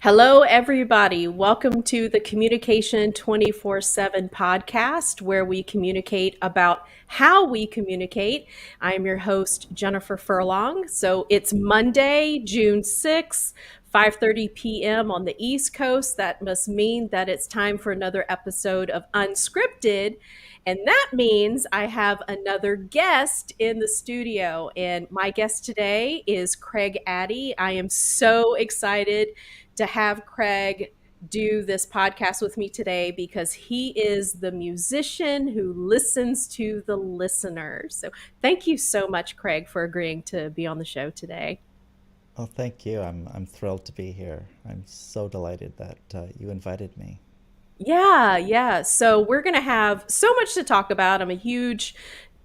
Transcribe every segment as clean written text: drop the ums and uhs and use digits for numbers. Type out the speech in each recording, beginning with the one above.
Hello, everybody. Welcome to the Communication 24/7 podcast, where we communicate about how we communicate. I'm your host, Jennifer Furlong. So it's Monday, June 6th, 5:30 p.m. on the East Coast. That must mean that it's time for another episode of Unscripted. And that means I have another guest in the studio. And my guest today is Craig Addy. I am so excited to have Craig do this podcast with me today because he is the musician who listens to the listeners. So thank you so much, Craig, for agreeing to be on the show today. Well, thank you. I'm thrilled to be here. I'm so delighted that you invited me. Yeah. So we're going to have so much to talk about. I'm a huge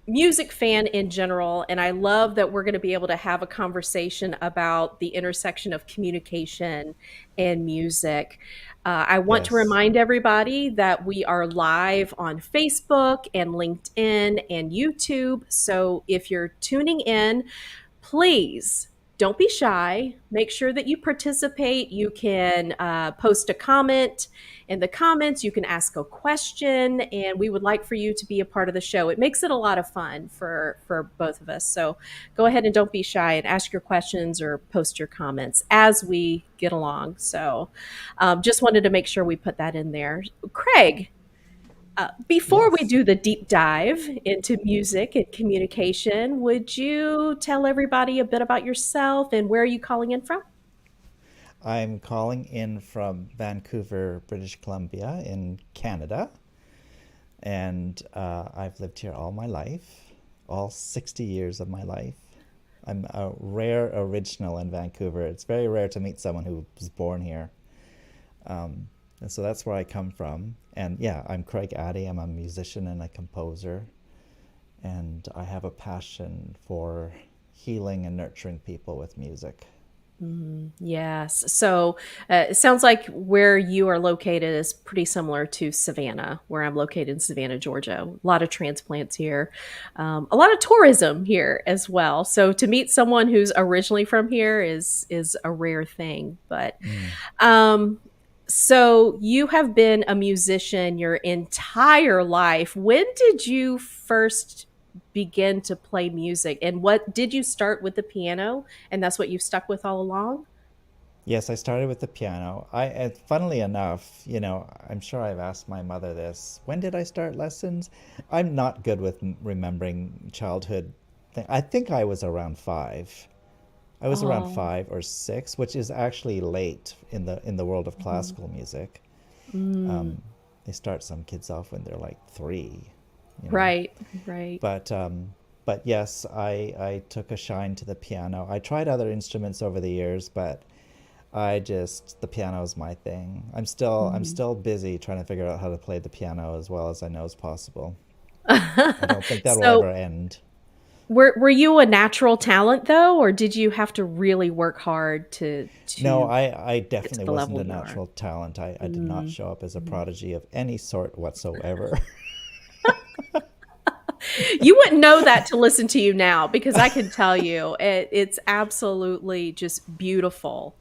music fan in general, and I love that we're going to be able to have a conversation about the intersection of communication and music. I want to Yes. remind everybody that we are live on Facebook and LinkedIn and YouTube. So if you're tuning in, please don't be shy. Make sure that you participate. You can post a comment in the comments. You can ask a question, and we would like for you to be a part of the show. It makes it a lot of fun for both of us. So go ahead and don't be shy and ask your questions or post your comments as we get along. So just wanted to make sure we put that in there. Craig, before we Yes. do the deep dive into music and communication, would you tell everybody a bit about yourself and where are you calling in from? I'm calling in from Vancouver, British Columbia in Canada. And I've lived here all my life, all 60 years of my life. I'm a rare original in Vancouver. It's very rare to meet someone who was born here. And so that's where I come from. And yeah, I'm Craig Addy. I'm a musician and a composer. And I have a passion for healing and nurturing people with music. Yes. So it sounds like where you are located is pretty similar to Savannah, where I'm located in Savannah, Georgia. A lot of transplants here, a lot of tourism here as well. So to meet someone who's originally from here is a rare thing. But Mm. um, so you have been a musician your entire life. When did you first begin to play music? And what did you start with the piano? And that's what you've stuck with all along? Yes, I started with the piano. Funnily enough, I'm sure I've asked my mother this. When did I start lessons? I'm not good with remembering childhood I think I was around 5. I was around Oh. 5 or 6, which is actually late in the world of Mhm. classical music. Mm. Um, they start some kids off when they're like 3, you know. Right, right. But yes, I took a shine to the piano. I tried other instruments over the years, but the piano is my thing. I'm Mhm. still busy trying to figure out how to play the piano as well as I know as possible. I don't think that will So ever end. were you a natural talent though, or did you have to really work hard No, to I get to definitely the wasn't level a you are? natural talent. I did not Mm. show up as a Mhm. prodigy of any sort whatsoever. You wouldn't know that to listen to you now because I can tell you it's absolutely just beautiful,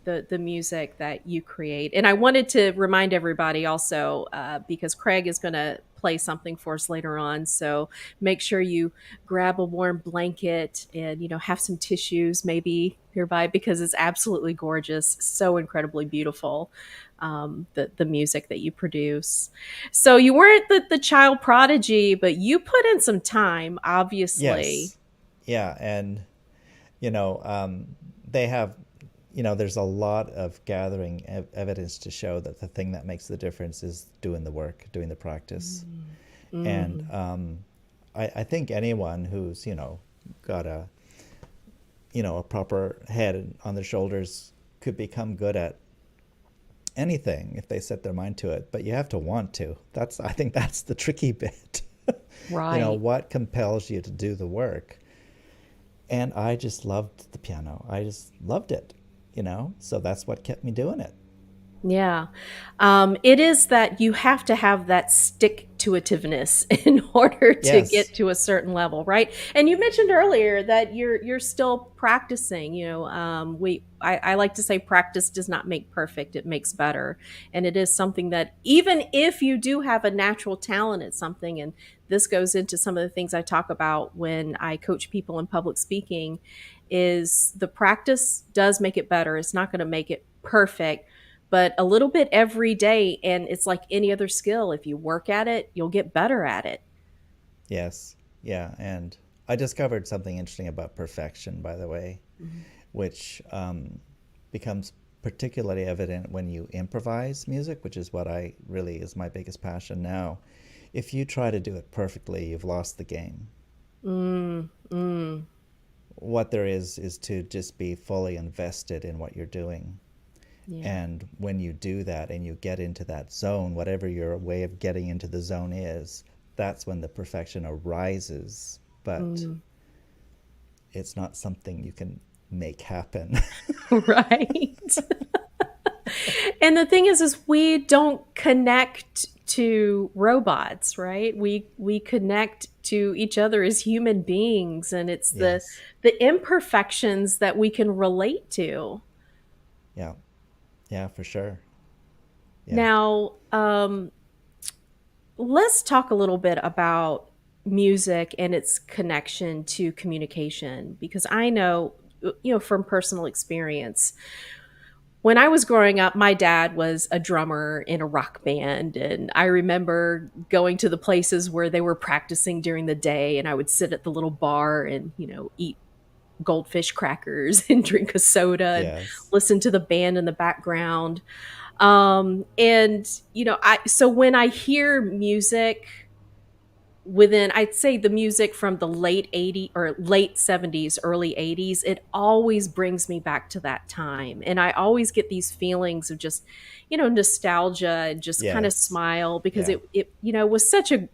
the music that you create. And I wanted to remind everybody also because Craig is going to play something for us later on. So make sure you grab a warm blanket and have some tissues maybe nearby because it's absolutely gorgeous, so incredibly beautiful. The music that you produce. So you weren't the child prodigy, but you put in some time, obviously. Yes. Yeah, and you know, they have, there's a lot of gathering evidence to show that the thing that makes the difference is doing the work, doing the practice. Mm. And Mhm. I think anyone who's, got a proper head on their shoulders could become good at anything if they set their mind to it. But you have to want to. I think that's the tricky bit. Right. What compels you to do the work? And I just loved the piano. I just loved it. So that's what kept me doing it. Yeah. It is that you have to have that stick intuitiveness in order to Yes. get to a certain level, right? And you mentioned earlier that you're still practicing. I like to say practice does not make perfect; it makes better. And it is something that even if you do have a natural talent at something, and this goes into some of the things I talk about when I coach people in public speaking, is the practice does make it better. It's not going to make it perfect, but a little bit every day. And it's like any other skill. If you work at it, you'll get better at it. Yes. Yeah. And I discovered something interesting about perfection, by the way, Mhm. which becomes particularly evident when you improvise music, which is what I really is my biggest passion now. If you try to do it perfectly, you've lost the game. Mm, mm, What there is to just be fully invested in what you're doing. yeah. And when you do that and you get into that zone, whatever your way of getting into the zone is, that's when the perfection arises. But Mm. it's not something you can make happen. Right. And the thing is we don't connect to robots, right? We connect to each other as human beings, and it's Yes. the imperfections that we can relate to. Yeah. Yeah, for sure. Yeah. Now, let's talk a little bit about music and its connection to communication, because I know, from personal experience, when I was growing up, my dad was a drummer in a rock band. And I remember going to the places where they were practicing during the day. And I would sit at the little bar and, eat goldfish crackers and drink a soda and Yes. listen to the band in the background. So when I hear music within, I'd say, the music from the late 80s or late 70s, early 80s, it always brings me back to that time. And I always get these feelings of just, nostalgia, and just kind of Yes. smile, because Yeah. it was such a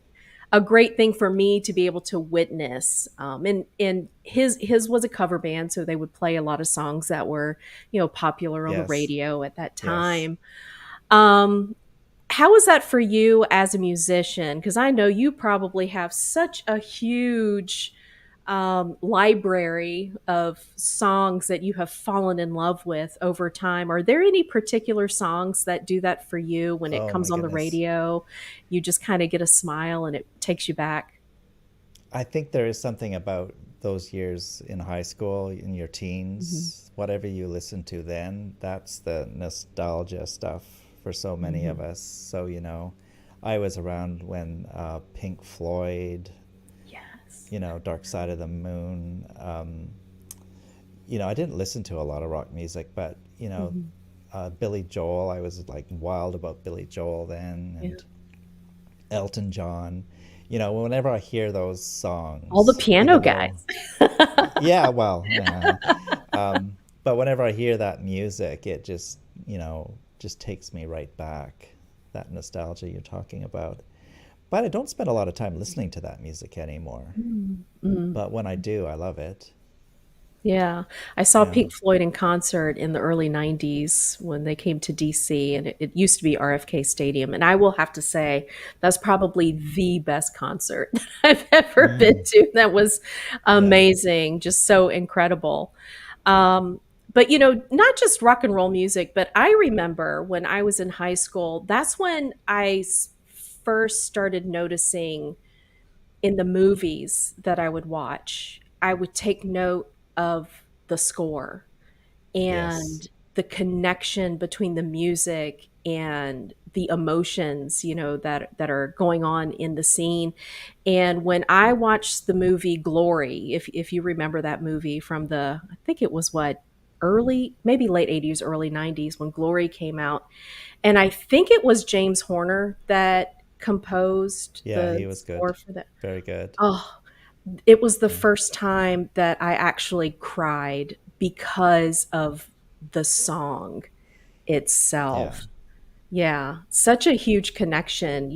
great thing for me to be able to witness. And his was a cover band, so they would play a lot of songs that were, popular on the Yes. radio at that Yes. time. Um, how is that for you as a musician? Because I know you probably have such a huge library of songs that you have fallen in love with over time. Are there any particular songs that do that for you when it Oh my comes on the goodness. radio? You just kind of get a smile and it takes you back. I think there is something about those years in high school, in your Hmm. teens, whatever you listen to then, that's the nostalgia stuff for so many of Hmm. us. So, I was around when Pink Floyd, Yes. Dark Side of the Moon. I didn't listen to a lot of rock music, but, Hmm. Billy Joel, I was like wild about Billy Joel then, Yeah. and Elton John. Whenever I hear those All the songs, piano even though guys. yeah, well, but whenever I hear that music, it just takes me right back. That nostalgia you're talking about. But I don't spend a lot of time listening to that music anymore. Mm. But when I do, I love it. Yeah. I saw Yeah. Pink Floyd in concert in the early 90s when they came to DC, and it used to be RFK Stadium. And I will have to say, that's probably the best concert that I've ever been Mm, to. That was yeah. amazing, just so incredible. But, not just rock and roll music, but I remember when I was in high school, that's when first started noticing in the movies that I would watch, I would take note of the score Yes. and the connection between the music and the emotions, that are going on in the scene. And when I watched the movie Glory, if you remember that movie from I think it was what, early, maybe late 80s, early 90s, when Glory came out, and I think it was James Horner that composed Yeah, the he was score good. for that. Very good. Oh, it was the Yeah. first time that I actually cried because of the song Yeah. itself. Yeah, such a huge connection,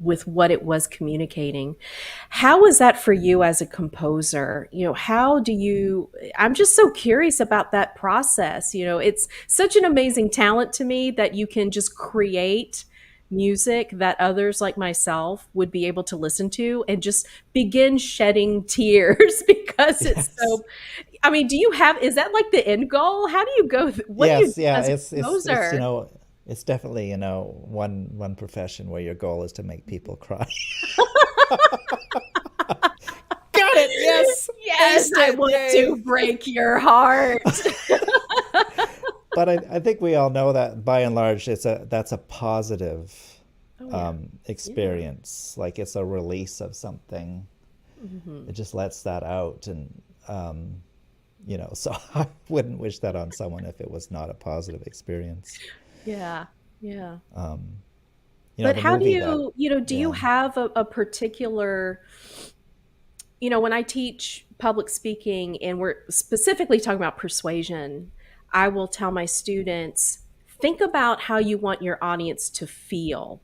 with what it was communicating. How was that for you as a composer? How do you, I'm just so curious about that process. It's such an amazing talent to me that you can just create music that others like myself would be able to listen to and just begin shedding tears because it's Yes. so. I mean, do you have, is that like the end goal? How do you go, what do you Yes, do yeah, as a it's composer? it's definitely, one profession where your goal is to make people cry. Got it. Yes. Yes, Aced I it. want to Yay. break your heart. But I think we all know that by and large that's a positive Oh yeah. Yeah. experience. Like it's a release of something. Hmm. It just lets that out, and so I wouldn't wish that on someone if it was not a positive experience. Yeah. Yeah. But The how do movie that, do you yeah. have a particular, when I teach public speaking and we're specifically talking about persuasion, I will tell my students, think about how you want your audience to feel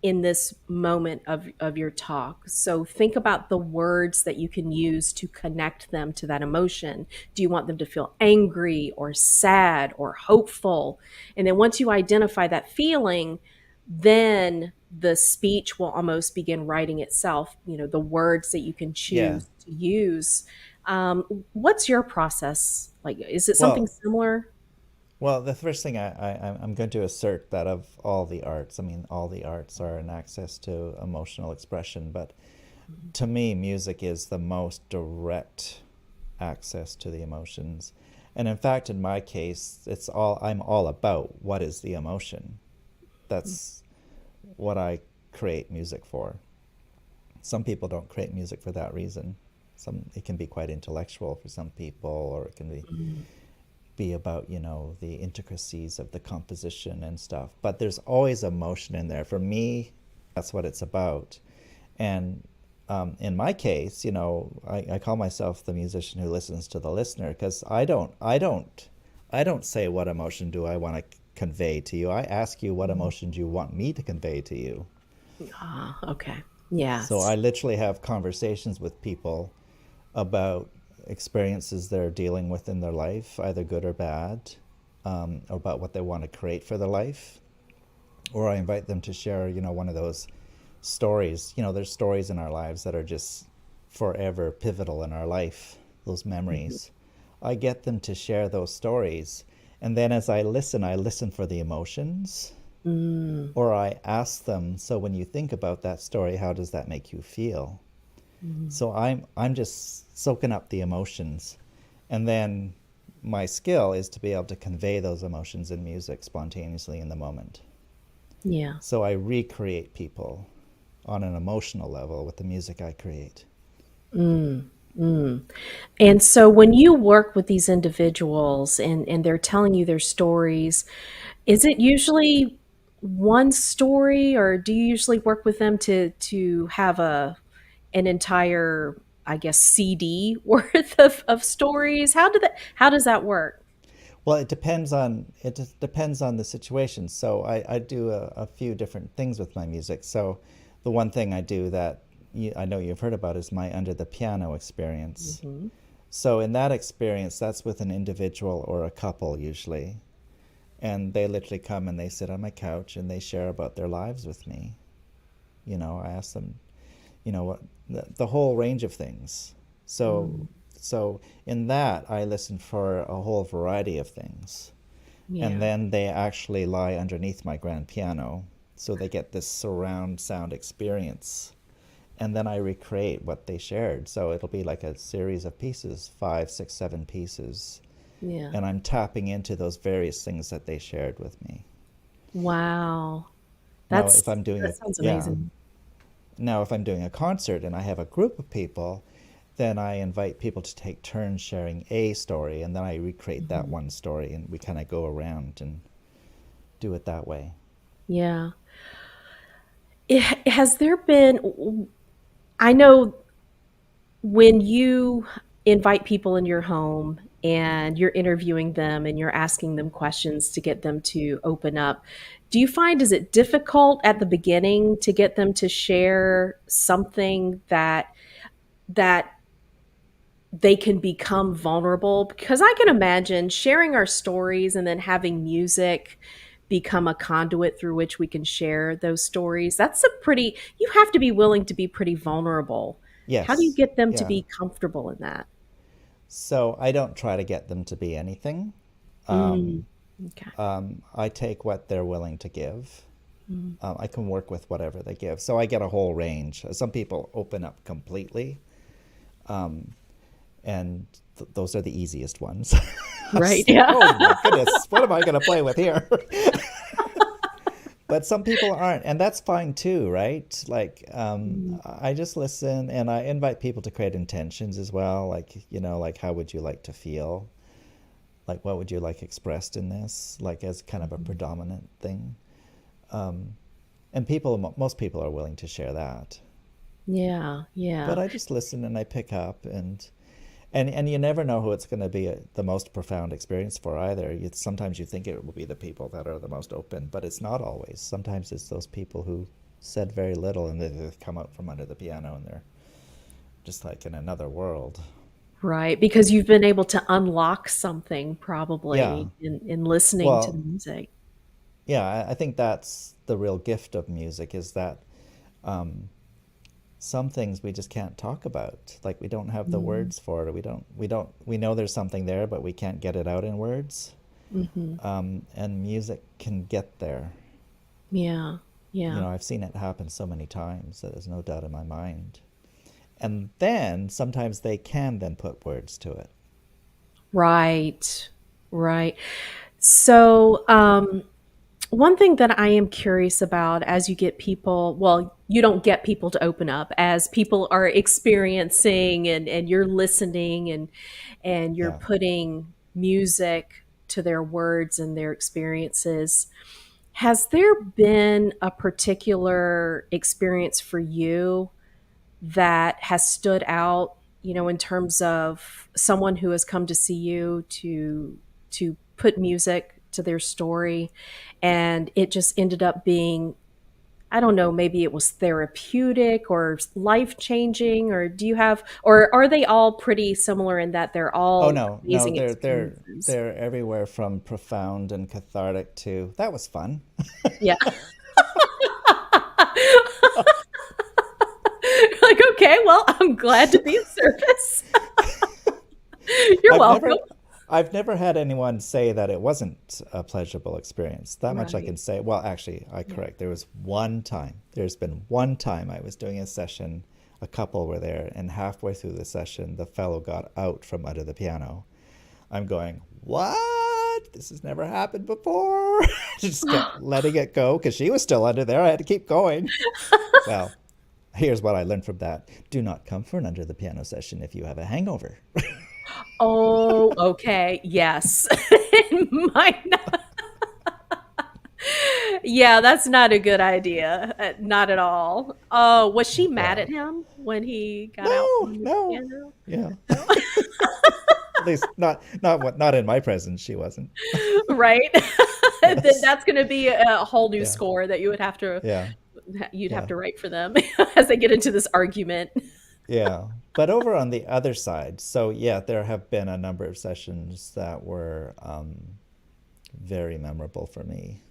in this moment of your talk. So think about the words that you can use to connect them to that emotion. Do you want them to feel angry or sad or hopeful? And then once you identify that feeling, then the speech will almost begin writing itself, the words that you can Yeah. choose to use. What's your process? Like, is it something Well, similar? Well, the first thing I'm going to assert that of all the arts, I mean, all the arts are an access to emotional expression, but to me, music is the most direct access to the emotions. And in fact, in my case, I'm all about what is the emotion. That's what I create music for. Some people don't create music for that reason. It can be quite intellectual for some people, or it can be about the intricacies of the composition and stuff, but there's always emotion in there. For me, that's what it's about. And in my case, I call myself the musician who listens to the listener, because I don't say what emotion do I want to convey to you. I ask you what emotion do you want me to convey to you. Ah, okay. So I Yes. literally have conversations with people about experiences they're dealing with in their life, either good or bad, about what they want to create for their life. Or I invite them to share, one of those stories. There's stories in our lives that are just forever pivotal in our life, those Mhm. memories. I get them to share those stories. And then as I listen for the emotions, Mm, or I ask them, so when you think about that story, how does that make you feel? mm. So I'm just soaking up the emotions, and then my skill is to be able to convey those emotions in music spontaneously in the moment. Yeah. So I recreate people on an emotional level with the music I create. Mm, mm. And so when you work with these individuals and they're telling you their stories, is it usually one story or do you usually work with them to have an entire, I guess, CD worth of stories? How does that work? Well, it just depends on the situation. So I do a few different things with my music. So the one thing I do that I know you've heard about is my under the piano experience. Hmm. So in that experience, that's with an individual or a couple usually. And they literally come and they sit on my couch and they share about their lives with me. I ask them, what the whole range of things. So Mm, so in that I listen for a whole variety of things. And yeah. then they actually lie underneath my grand piano, so they get this surround sound experience. And then I recreate what they shared. So it'll be like a series of pieces, five, six, seven pieces. Yeah. And I'm tapping into those various things that they shared with me. Wow. Now, if I'm doing That a, sounds yeah, amazing. now if I'm doing a concert and I have a group of people, then I invite people to take turns sharing a story, and then I recreate that Mhm. one story, and we kind of go around and do it that way. Yeah. Has there been, I know when you invite people in your home and you're interviewing them and you're asking them questions to get them to open up, do you find is it difficult at the beginning to get them to share something that they can become vulnerable? Because I can imagine sharing our stories and then having music become a conduit through which we can share those stories. That's a pretty, you have to be willing to be pretty vulnerable. How do you Yes. get them to Yeah. be comfortable in that? So I don't try to get them to be anything. Mm, okay. I take what they're willing to give. Mm, I can work with whatever they give. So I get a whole range. Some people open up completely, and those are the easiest ones. I right. was like, Yeah. oh my goodness, what am I going to play with here? But some people aren't, and that's fine too, right? Like, Mm, I just listen, and I invite people to create intentions as well. Like, like how would you like to feel? Like, what would you like expressed in this? Like, as kind of a mhm. predominant thing. And most people are willing to share that. Yeah. But Yeah. I just listen and I pick up, and you never know who it's going to be the most profound experience for either. Sometimes you think it will be the people that are the most open, but it's not always. Sometimes it's those people who said very little and they've come out from under the piano and they're just like in another world. Right. Because you've been able to unlock something Yeah. probably in listening to the Well, music. yeah, I think that's the real gift of music is that some things we just can't talk about. Like we don't have the Mm, words for it, or we know there's something there, but we can't get it out in words. mhm. And music can get there. Yeah. Yeah. I've seen it happen so many times that there's no doubt in my mind. And then sometimes they can then put words to it. Right. Right. So, one thing that I am curious about as you get people, well, you don't get people to open up as people are experiencing and you're listening and you're Yeah. putting music to their words and their experiences. Has there been a particular experience for you that has stood out, in terms of someone who has come to see you to put music to their story and it just ended up being, I don't know, maybe it was therapeutic or life-changing, or do you have, or are they all pretty similar in that they're Oh all no, no, amazing they're experiences? they're everywhere from profound and cathartic to that was fun. Yeah. Like, okay, well, I'm glad to be of service. You're I've welcome. never I've never had anyone say that it wasn't a pleasurable experience. That much I Right. can say. Well, actually, I Yeah. correct. There was one time. There's been one time I was doing a session, a couple were there, and halfway through the session, the fellow got out from under the piano. I'm going, "What? This has never happened before." Just kept letting it go because she was still under there. I had to keep going. Well, here's what I learned from that. Do not come for an under the piano session if you have a hangover. Oh, okay. Yes. It might not. Yeah, that's not a good idea. Not at all. Oh, was she mad at Well, him when he got out no, from the no. piano? Yeah. No? At least not in my presence she wasn't. Right? Then Yes. that's gonna be a whole new Yeah. score that Yeah. you'd have Yeah. to write for them as they get into this argument. Yeah. But over on the other side, so yeah, there have been a number of sessions that were very memorable for me.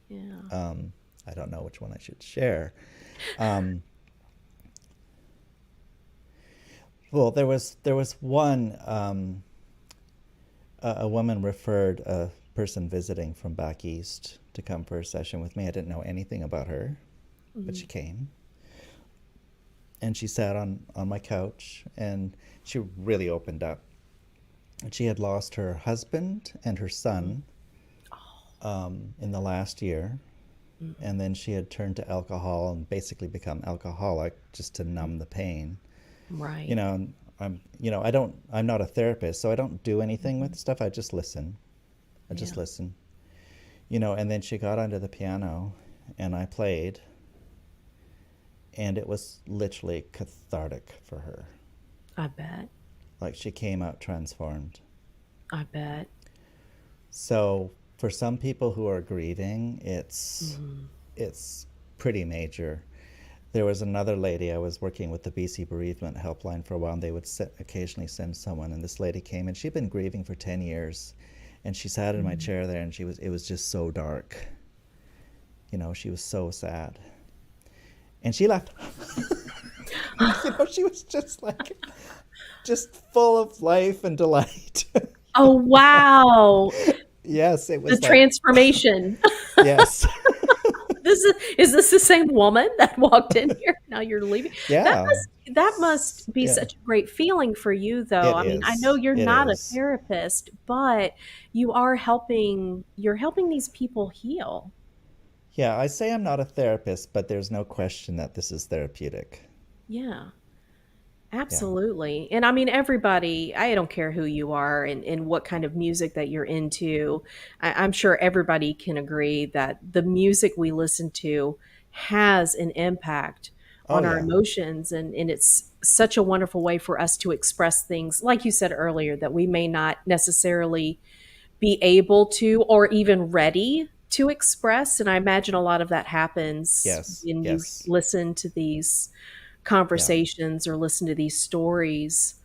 Yeah. Um, I don't know which one I should share. Um, well, there was one a woman referred a person visiting from back east to come for a session with me. I didn't know anything about her, but she Mhm. came and she sat on my couch and she really opened up. And she had lost her husband and her Mhm. son in the last year. Mhm. And then she had turned to alcohol and basically become alcoholic just to numb the pain. You Right. know, and I'm not a therapist, so I don't do anything with Mhm. stuff. I just listen. I Yeah. just listen. And then she got onto the piano and I played and it was literally cathartic for her. I bet. Like she came out transformed. I bet. So for some people who are grieving, Mhm. it's pretty major. There was another lady I was working with the BC Bereavement Helpline for a while, and they would occasionally send someone. And this lady came, and she'd been grieving for 10 years, and she sat in my Mhm. chair there, and it was just so dark. She was so sad. And she left. She was just like, just full of life and delight. Oh, wow. Yes, it The was like, transformation. yes. Is this the same woman that walked in here? Now you're leaving. That Yeah. must be Yeah. such a great feeling for you, though. It I mean, I know is. you're It not a is. therapist, but you're helping these people heal. Yeah, I say I'm not a therapist, but there's no question that this is therapeutic. Yeah. Yeah. Absolutely. And I mean, everybody, I don't care who you are and what kind of music that you're into. I'm sure everybody can agree that the music we listen to has an impact Oh on our yeah. emotions. And it's such a wonderful way for us to express things, like you said earlier, that we may not necessarily be able to or even ready to express. And I imagine a lot of that happens Yes. when you Yes. listen to these Yeah. conversations or listen to these stories.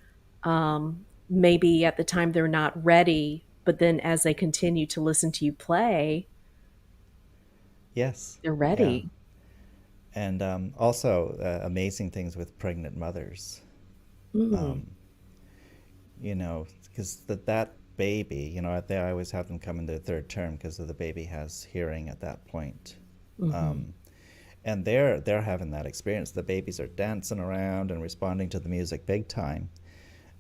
Maybe at the time they're not ready, but then as they continue to listen to you play, Yes. they're Yeah. ready. And also amazing things with pregnant mothers. Mm, Um, because that baby, they always have them come in their third term because the baby has hearing at that point. hmm. Um, and they're having that experience. The babies are dancing around and responding to the music big time.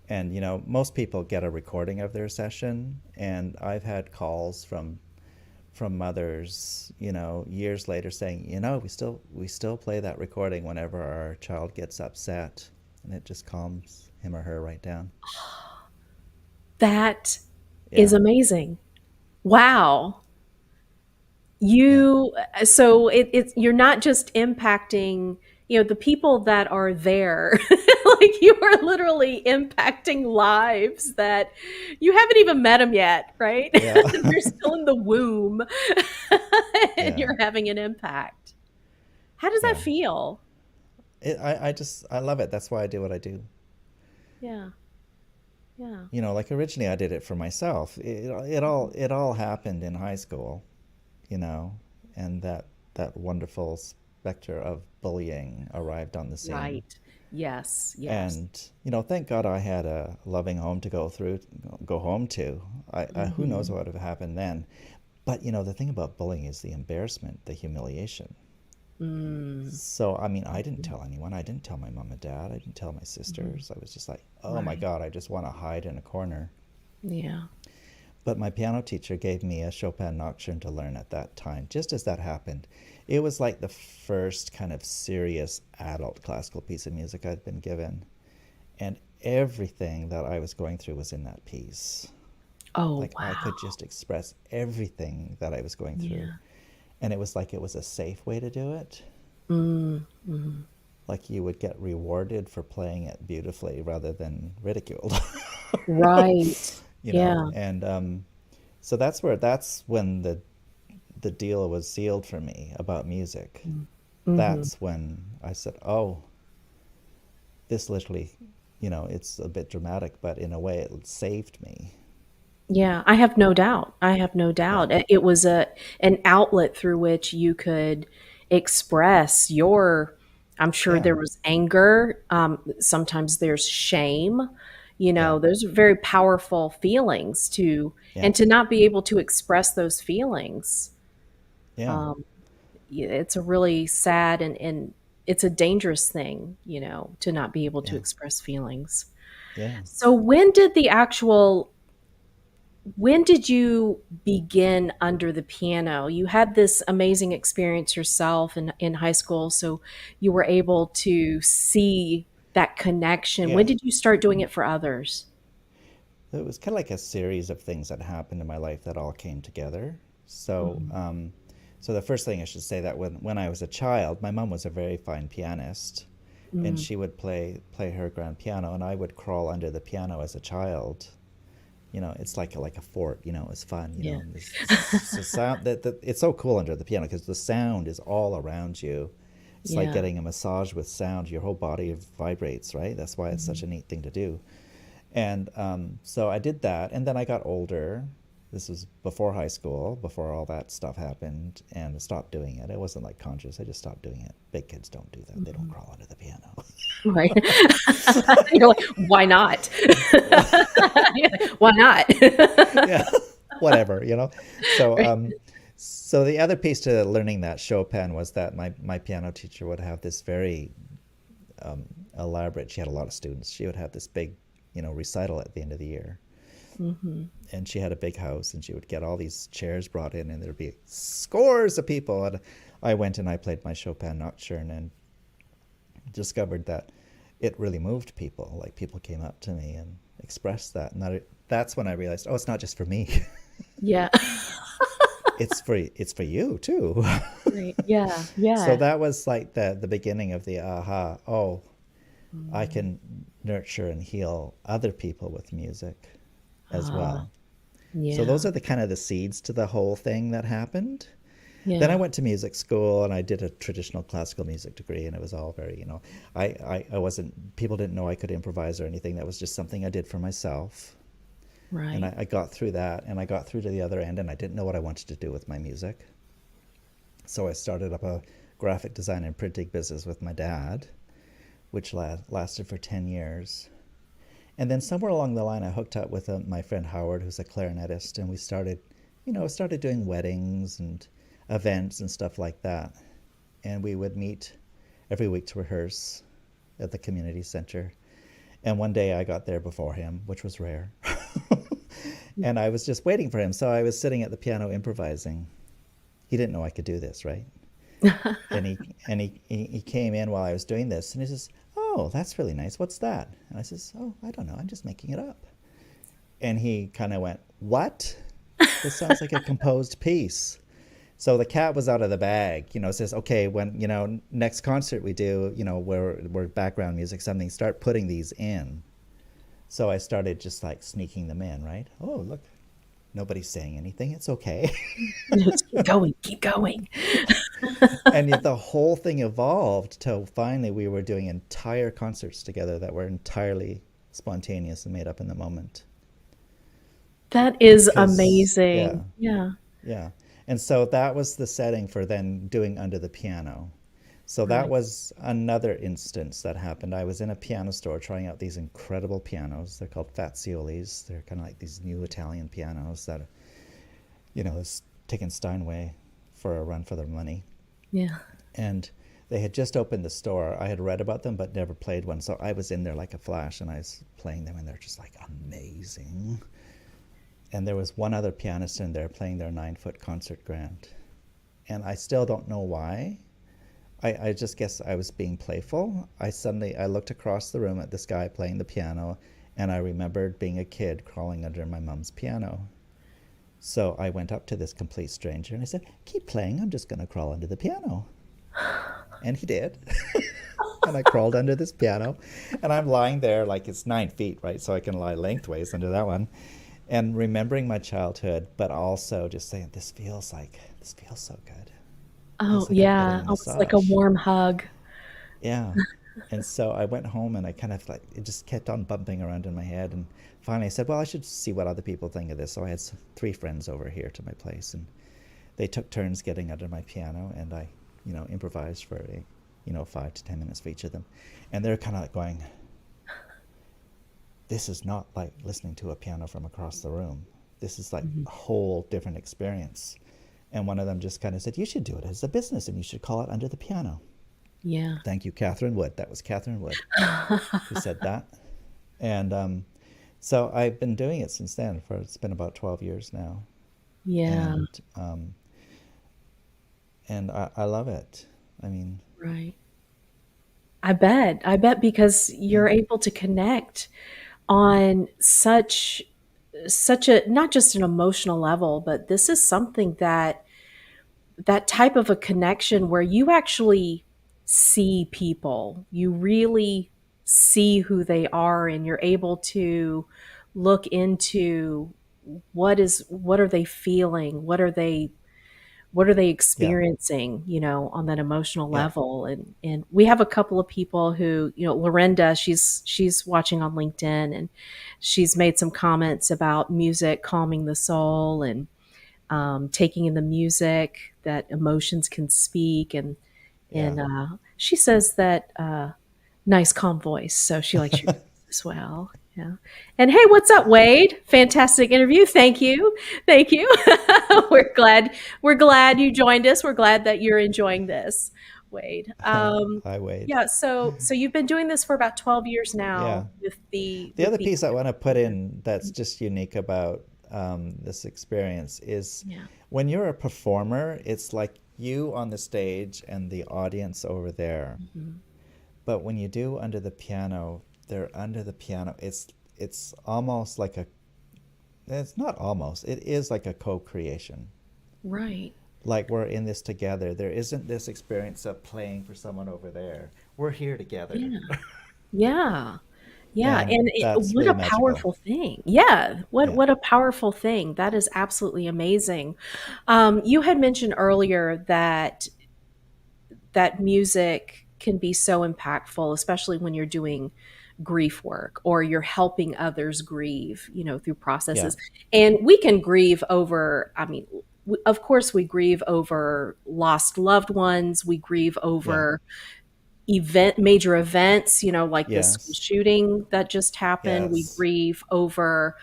And most people get a recording of their session, and I've had calls from mothers, years later saying, we still play that recording whenever our child gets upset, and it just calms him or her right down. That is Yeah, amazing. Wow. yeah, So it's you're not just impacting, the people that are there. Like you are literally impacting lives that you haven't even met them yet, right? yeah, They're still in the womb and yeah, you're having an impact. How does that yeah. feel? I love it. That's why I do what I do. Yeah. Yeah. Like originally I did it for myself. It all happened in high school, you know, and that wonderful specter of bullying arrived on the scene. Right. Yes. Yes. And thank God I had a loving home to go home to. Who knows Hmm. what would have happened then? But the thing about bullying is the embarrassment, the humiliation. Mm. So I mean, I didn't tell anyone. I didn't tell my mom and dad. I didn't tell my Hmm. sisters. I was just like, oh my Right. God, I just want to hide in a corner. Yeah. But my piano teacher gave me a Chopin nocturne to learn at that time. Just as that happened, it was like the first kind of serious adult classical piece of music I'd been given. And everything that I was going through was in that piece. Oh, Like I could wow. just express everything that I was going through. Yeah. And it was like it was a safe way to do it. Mm. Mm. Like you would get rewarded for playing it beautifully rather than ridiculed. Right. Yeah. And so that's when the deal was sealed for me about music. Mm-hmm. That's when I said, "Oh, this literally, it's a bit dramatic, but in a way, it saved me." Yeah, I have no doubt. I have no Yeah, doubt. It was an outlet through which you could express your. I'm sure yeah, there was anger. Sometimes there's shame. yeah, Those are very powerful feelings yeah, and to not be able to express those feelings. yeah, Um, it's a really sad and it's a dangerous thing, to not be able to yeah, express feelings. yeah. So when did you begin under the piano? You had this amazing experience yourself in high school, so you were able to see that connection. When Yeah. did you start doing it for others? It was kind of like a series of things that happened in my life that all came together. So, Mhm. so the first thing I should say that when I was a child, my mom was a very fine pianist, and Mm. she would play her grand piano, and I would crawl under the piano as a child. It's like a fort. It's fun. Yeah. It's a sound that it's so cool under the piano because the sound is all around you. It's like Yeah. getting a massage with sound. Your whole body vibrates, right? That's why it's such Mhm. a neat thing to do. And so I did that, and then I got older, This was before high school, before all that stuff happened, and I stopped doing it. It wasn't like conscious. I just stopped doing it. Big kids don't do that. They don't Mhm. crawl under the piano. Right. You're like, why not? You're like, why not? Yeah, whatever, you know. So, so the other piece to learning that Chopin was that my piano teacher would have this very elaborate. She had a lot of students. She would have this big, recital at the end of the year, Hmm. and she had a big house, and she would get all these chairs brought in, and there'd be scores of people. And I went and I played my Chopin Nocturne, and discovered that it really moved people. Like people came up to me and expressed that, and that's when I realized, oh, it's not just for me. Yeah. It's for you too. Right. Yeah. So Yeah. that was like the beginning of the aha. Oh, I Mm. can nurture and heal other people with music as Ah, well. So yeah. those are the kind of the seeds to the whole thing that happened. Then I Yeah. went to music school and I did a traditional classical music degree, and it was all very, I wasn't, people didn't know I could improvise or anything. That was just something I did for myself. And Right. I got through that, and I got through to the other end, and I didn't know what I wanted to do with my music. So I started up a graphic design and printing business with my dad, which lasted for 10 years. And then somewhere along the line, I hooked up with my friend Howard, who's a clarinetist, and we started doing weddings and events and stuff like that. And we would meet every week to rehearse at the community center. And one day I got there before him, which was rare. And I was just waiting for him. So I was sitting at the piano improvising. He didn't know I could do this, right? And he came in while I was doing this, and he says, "Oh, that's really nice. What's that?" And I says, "Oh, I don't know. I'm just making it up." And he kind of went, "What? This sounds like a composed piece." So the cat was out of the bag. Says, "Okay, when next concert we do, where background music, something, start putting these in." So I started just like sneaking them in, right? Oh, look, nobody's saying anything. It's okay. Just keep going. Keep going. And yet the whole thing evolved till finally we were doing entire concerts together that were entirely spontaneous and made up in the moment. That is Because, amazing. yeah, Yeah. yeah. And so that was the setting for then doing Under the Piano. So that Right. was another instance that happened. I was in a piano store trying out these incredible pianos. They're called Faziolis. They're kind of like these new Italian pianos that, is taking Steinway for a run for their money. Yeah. And they had just opened the store. I had read about them but never played one, so I was in there like a flash, and I was playing them, and they're just like amazing. And there was one other pianist in there playing their 9-foot concert grand, and I still don't know why. I just guess I was being playful. I looked across the room at this guy playing the piano, and I remembered being a kid crawling under my mom's piano. So I went up to this complete stranger and I said, "Keep playing, I'm just going to crawl under the piano." And he did. And I crawled under this piano, and I'm lying there like it's 9 feet, right? So I can lie lengthways under that one. And remembering my childhood, but also just saying, this feels so good. Oh, It's like I'm getting yeah. a Almost like a massage. warm hug. Yeah. And so I went home, and I kind of like, it just kept on bumping around in my head. And finally I said, well, I should see what other people think of this. So I had three friends over here to my place, and they took turns getting under my piano, and I, improvised for 5 to 10 minutes for each of them. And they're kind of like going, this is not like listening to a piano from across the room. This is like Mhm. a whole different experience. And one of them just kind of said, you should do it as a business, and you should call it Under the Piano. Yeah. Thank you, Catherine Wood. That was Catherine Wood who said that. And so I've been doing it since then. It's been about 12 years now, Yeah. and I love it. I mean, Right. I bet. I bet because yeah, you're able to connect on such a not just an emotional level, but this is something that type of a connection where you actually see people. You really see who they are, and you're able to look into what are they feeling? What are they what are they Yeah. experiencing, on that emotional Yeah. level. And we have a couple of people who, Lorinda, she's watching on LinkedIn, and she's made some comments about music calming the soul, and taking in the music that emotions can speak. And Yeah. she says that nice calm voice, so she likes your voice as well. Yeah. And hey, what's up, Wade? Fantastic interview. Thank you. Thank you. We're glad you joined us. We're glad that you're enjoying this, Wade. Hi, Wade. Yeah, so you've been doing this for about 12 years Yeah. now with the The with other the piece I want to put in that's just unique about this experience is yeah. when you're a performer, it's like you on the stage and the audience over there. Mhm. But when you do under the piano, they're under the piano. It's almost like a it's not almost. It is like a co-creation. Right. Like we're in this together. There isn't this experience of playing for someone over there. We're here together. Yeah. Yeah. Yeah, And and that's what really a magical. powerful thing. Yeah, what Yeah. what a powerful thing. That is absolutely amazing. You had mentioned earlier that music can be so impactful, especially when you're doing grief work or you're helping others grieve, through Yeah. processes. And we can grieve over, I mean, of course, we grieve over lost loved ones. We grieve Yeah. over major events, like the school Yes. shooting that just happened. We Yes. grieve over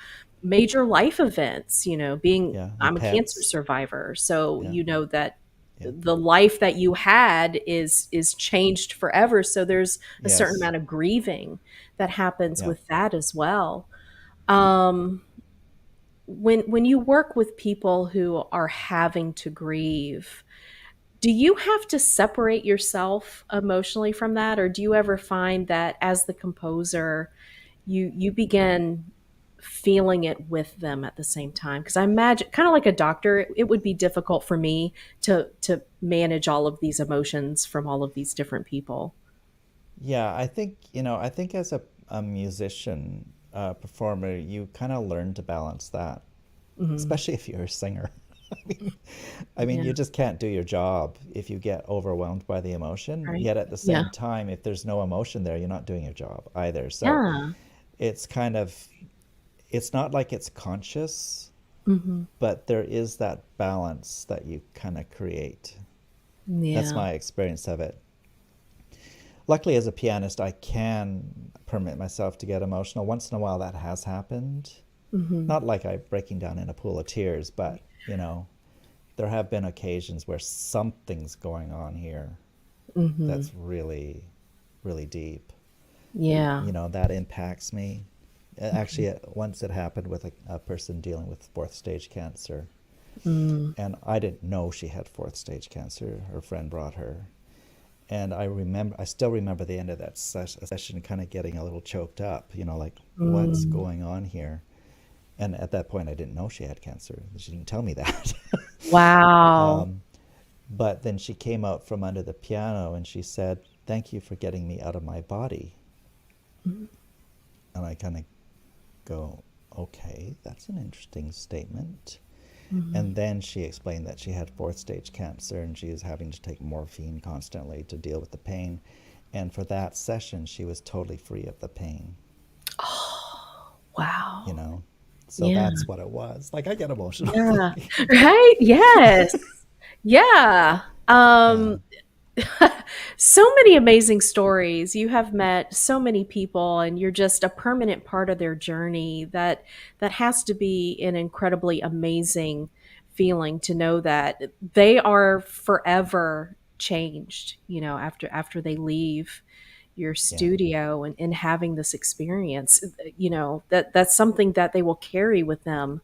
major life events, being Yeah. And I'm a cancer pets. survivor, so Yeah. that Yeah. the life that you had is changed forever. So there's a certain Yes. amount of grieving that happens Yeah. with that as well. Um, when you work with people who are having to grieve, do you have to separate yourself emotionally from that, or do you ever find that as the composer, you begin feeling it with them at the same time? Because I imagine, kind of like a doctor, it would be difficult for me to manage all of these emotions from all of these different people. Yeah. I think as a musician, performer, you kind of learn to balance that, Hmm. especially if you're a singer. I mean, Yeah. you just can't do your job if you get overwhelmed by the emotion. Right. Yet at the Yeah. same time, if there's no emotion there, you're not doing your job either. So Yeah. it's kind of, it's not like it's conscious, Hmm. but there is that balance that you kind of create. That's Yeah. my experience of it. Luckily, as a pianist, I can permit myself to get emotional. Once in a while, that has happened. Hmm. Not like I'm breaking down in a pool of tears, but, there have been occasions where something's going on here Hmm. that's really, really deep. Yeah. That impacts me. Actually, once it happened with a person dealing with fourth stage cancer, Mm. and I didn't know she had fourth stage cancer. Her friend brought her. And I still remember the end of that session kind of getting a little choked up, like, what's Mm. going on here? And at that point, I didn't know she had cancer. She didn't tell me that. Wow. um, but then she came out from under the piano and she said, "Thank you for getting me out of my body." And I kind of go, "Okay, that's an interesting statement." Mhm. And then she explained that she had fourth stage cancer and she was having to take morphine constantly to deal with the pain. And for that session, she was totally free of the pain, you Wow. know? So Yeah. that's what it was. Like, I get emotional. Yeah. Right? Yes. Yeah. Yeah. So many amazing stories. You have met so many people, and you're just a permanent part of their journey. That has to be an incredibly amazing feeling to know that they are forever changed, after they leave your Yeah. studio, and having this experience, that's something that they will carry with them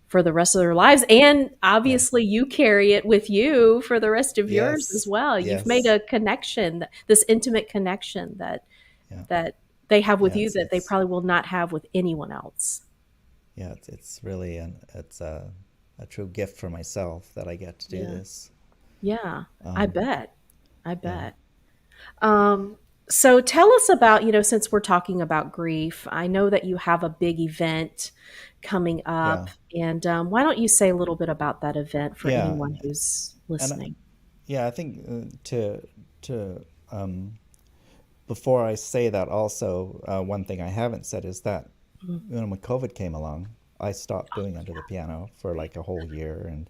for the rest of their lives. And Yeah. obviously, you carry it with you for the rest of yours as Yes. well. You've made Yes. a connection, this intimate connection Yeah. that they have with Yeah. you It's, that they it's, probably will not have with anyone else. yeah, it's really it's a true gift for myself that I get to do Yeah. this. Yeah. I Um, bet. I yeah. bet. Um, So tell us about, since we're talking about grief, I know that you have a big event coming up. Yeah. And why don't you say a little bit about that event for Yeah. anyone who's And listening? yeah, I think to before I say that, also one thing I haven't said is that Mhm. when COVID came along, I stopped Oh, doing under the piano for right. like a whole year, and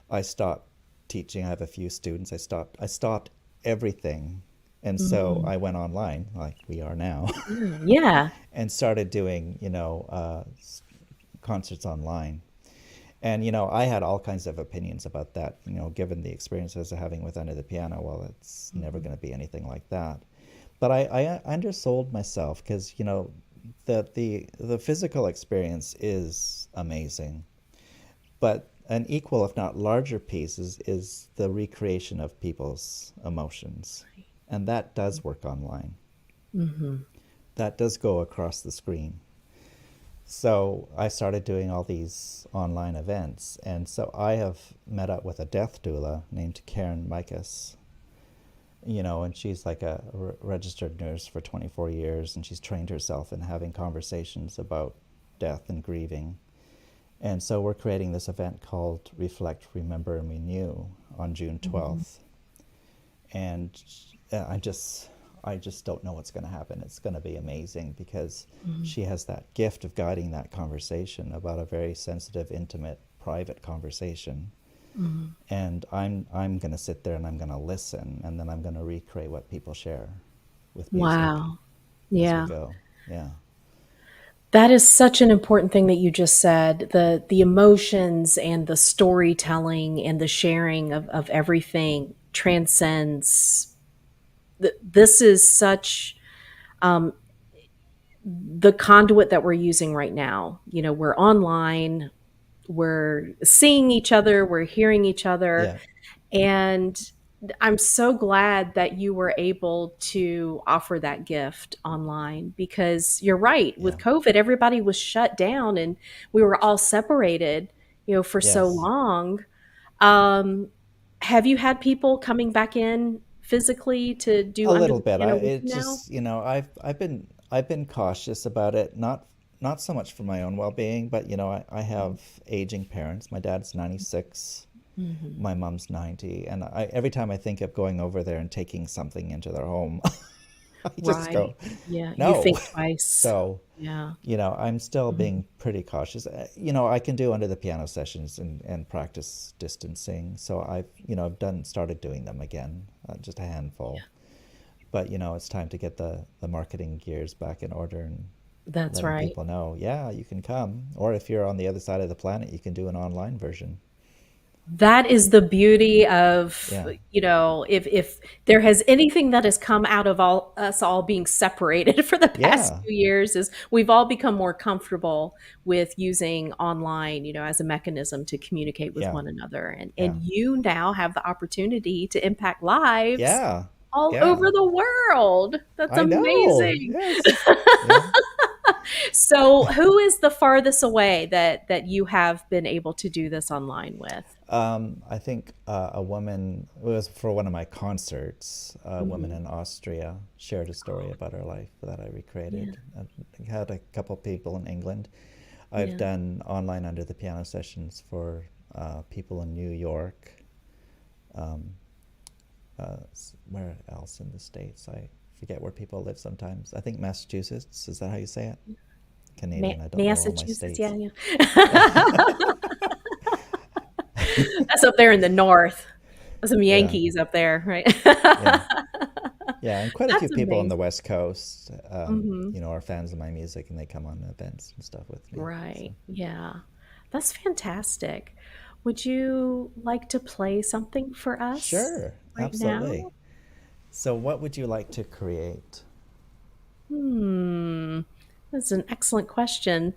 I stopped teaching. I have a few students. I stopped everything, and so Mhm. I went online like we are now, Yeah. and started doing concerts online. And I had all kinds of opinions about that. Given the experiences I'm having with under the piano, well, it's never Mhm. going to be anything like that. But I undersold myself because the physical experience is amazing, but an equal, if not larger piece, is the recreation of people's emotions, and that does work online. Mhm. That does go across the screen. So I started doing all these online events, and so I have met up with a death doula named Karen Mikas, and she's like a registered nurse for 24 years, and she's trained herself in having conversations about death and grieving. And so we're creating this event called Reflect, Remember, and Renew on June Mhm. 12th. And I just don't know what's going to happen. It's going to be amazing because Mhm. she has that gift of guiding that conversation about a very sensitive, intimate, private conversation. Mhm. And I'm going to sit there and I'm going to listen, and then I'm going to recreate what people share with music Wow. as we Yeah. go. Yeah. That is such an important thing that you just said. The emotions and the storytelling and the sharing of everything transcends. This is such um, the conduit that we're using right now. We're online, we're seeing each other, we're hearing each other, Yeah. and I'm so glad that you were able to offer that gift online because you're right. With Yeah. COVID, everybody was shut down and we were all separated, for so Yes. long. Um, have you had people coming back in physically to do A under little the bit. piano I with it you now? just I've been cautious about it, not so much for my own well-being, but I have aging parents. My dad's 96, Hmm. my mom's 90, and every time I think of going over there and taking something into their home, I just Right. go, Yeah. You no. think twice. So, Yeah. I'm still Mhm. being pretty cautious. I can do under the piano sessions and practice distancing. So I've started doing them again, just a handful. But it's time to get the marketing gears back in order and That's letting right. people know, yeah, you can come. Or if you're on the other side of the planet, you can do an online version. That is the beauty of, Yeah. if there has anything that has come out of all us all being separated for the past Yeah. 2 years is we've all become more comfortable with using online, as a mechanism to communicate with Yeah. one another. And Yeah. you now have the opportunity to impact lives Yeah. all over Yeah. the world. That's I know. amazing. Yes. Yeah. So who is the farthest away that you have been able to do this online with? I think a woman, it was for one of my concerts, a woman Mhm. in Austria shared a story about her life that I Yeah. recreated. I had a couple people in England. I've Yeah. done online under the piano sessions for people in New York. Um, where else in the States? I forget where people live sometimes. I think Massachusetts, is that how you say it? Canadian, I don't know all my Massachusetts, yeah, states. yeah. That's up there in the north. Some Yeah, Yankees up there, right? yeah. Yeah, and quite a few That's people on the amazing. West Coast, Mhm. are fans of my music and they come on events and stuff with me. So Right. Yeah. That's fantastic. Would you like to play something for us sure, right now? absolutely. So what would you like to create? Hmm. That's an excellent question.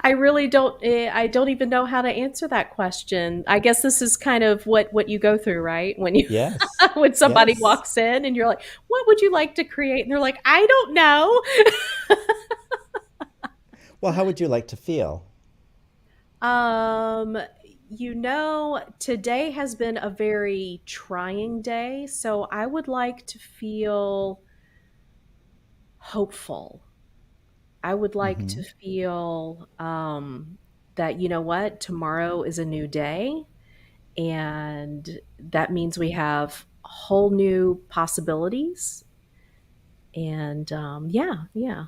I don't even know how to answer that question. I guess this is kind of what you go through, right? When you Yes, when somebody yes. walks in and you're like, "What would you like to create?" And they're like, "I don't know." Well, how would you like to feel? Um, Today has been a very trying day, so I would like to feel hopeful. I would like Mm-hmm. to feel that, you know what, tomorrow is a new day, and that means we have whole new possibilities. And yeah, yeah.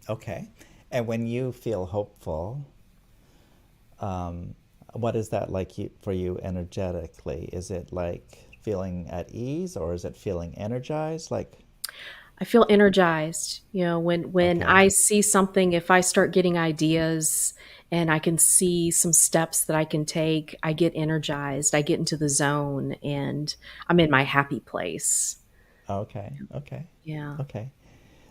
Okay. And when you feel hopeful, um, what is that like for you energetically? Is it like feeling at ease or is it feeling energized? Like, I feel energized. When okay, I see something, if I start getting ideas and I can see some steps that I can take, I get energized. I get into the zone and I'm in my happy place. okay, okay, Yeah. okay.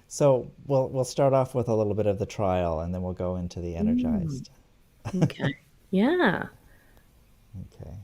So we'll start off with a little bit of the trial and then we'll go into the Mm, energized. okay. Yeah. Okay.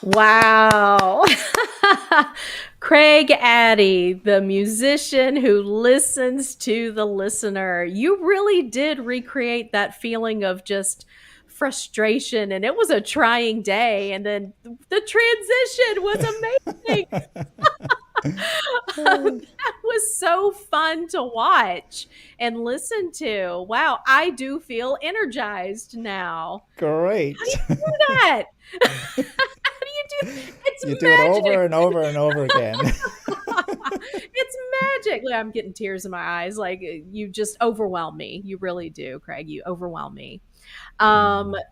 Wow. Craig Addy, the musician who listens to the listener. You really did recreate that feeling of just frustration, and it was a trying day. And then the transition was amazing. That was so fun to watch and listen to. Wow, I do feel energized now. How do Great. you do that? How do you do? It's You do it magic. over and over and over again. It's magic. Like, I'm getting tears in my eyes. Like, you just overwhelm me. You really do, Craig. You overwhelm me.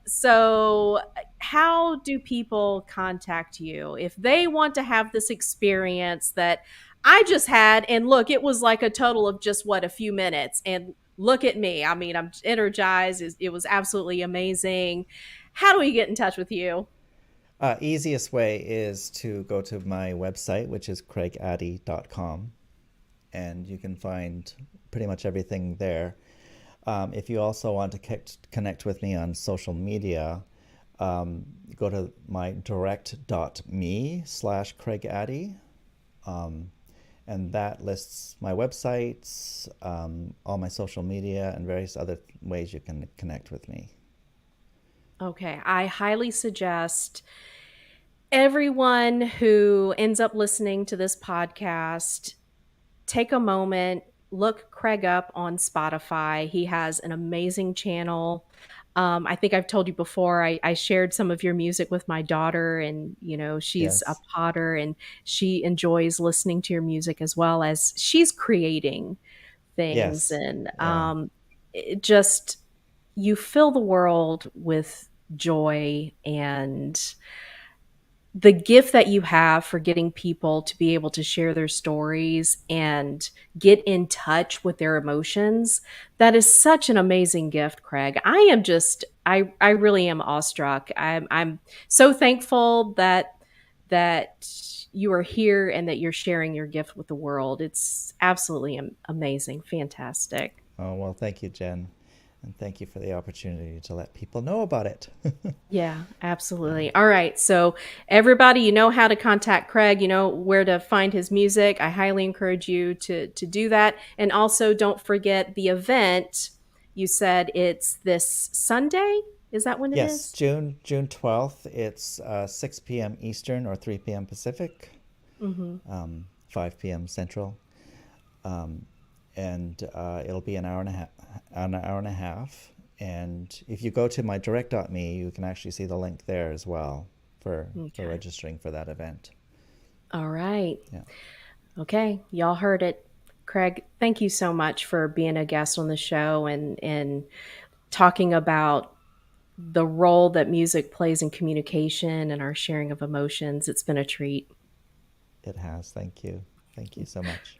So how do people contact you if they want to have this experience that I just had, and look, it was like a total of just what, a few minutes. And look at me. I mean, I'm energized. It was absolutely amazing. How do we get in touch with you? Easiest way is to go to my website, which is craigaddy.com, and you can find pretty much everything there. If you also want to connect with me on social media, go to my direct.me/Craig Addy, and that lists my websites, all my social media, and various other ways you can connect with me. Okay. I highly suggest everyone who ends up listening to this podcast take a moment, look Craig up on Spotify. He has an amazing channel. I think I've told you before, I shared some of your music with my daughter, and she's a Yes, potter and she enjoys listening to your music as well as she's creating things. yes, And yeah. it just, you fill the world with joy and the gift that you have for getting people to be able to share their stories and get in touch with their emotions. That is such an amazing gift, Craig. I really am awestruck. I'm so thankful that you are here and that you're sharing your gift with the world. It's absolutely amazing, fantastic. Oh, well, thank you, Jen. And thank you for the opportunity to let people know about it. Yeah, Yeah. absolutely. All right. So, everybody, you know how to contact Craig, you know where to find his music. I highly encourage you to do that. And also, don't forget the event. You said it's this Sunday. Is that when it Yes, is? June 12th. It's 6 p.m. Eastern or 3 p.m. Pacific, Mm-hmm. 5 p.m. Central. Um, and it'll be an hour and a half. An hour and a half. And if you go to my direct.me, you can actually see the link there as well for Okay. registering for that event. All right. Yeah, Okay. Y'all heard it. Craig, thank you so much for being a guest on the show and talking about the role that music plays in communication and our sharing of emotions. It's been a treat. it has. Thank you. Thank you so much.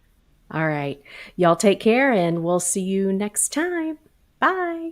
All right. Y'all take care and we'll see you next time. Bye.